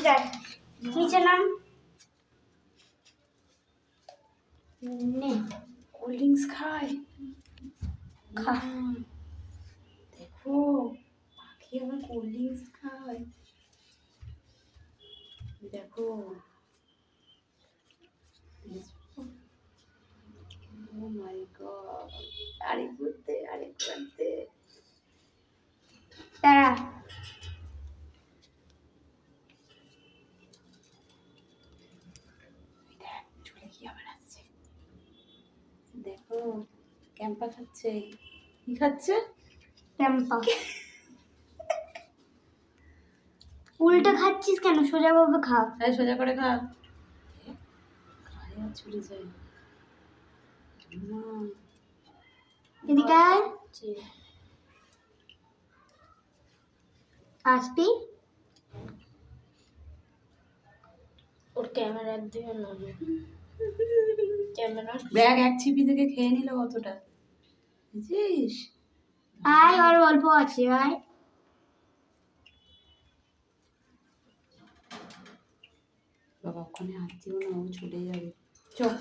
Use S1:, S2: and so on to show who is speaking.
S1: এদিকে নিচে নাম নে
S2: কোল্ড ড্রিঙ্কস খায়।
S1: খা
S2: দেখো পাখি আবার কোল্ড ড্রিঙ্কস খায়। দেখো ও মাই গড, আরেক করতে আরেক করতে।
S1: তারা
S2: দেখ চলে কি আবার আসছে। দেখো ক্যাম্পা খাচ্ছে। কি খাচ্ছে?
S1: টেম্পা উল্টে খাচ্ছিস কেন? সোজা ভাবে খা।
S2: তাই সোজা করে খা। খায় আর চলে যায়। মা
S1: এদিকে আয়। আসবি? ওর ক্যামেরার দিকে নজর। ক্যামেরা
S2: ব্যাগ এক ছিপি থেকে খেয়ে নিল কতটা, বুঝছিস?
S1: আয়, আর অল্প আছে আয়।
S2: বাবা ওখানে হাত দিও না, ও চলে যাবে। চল।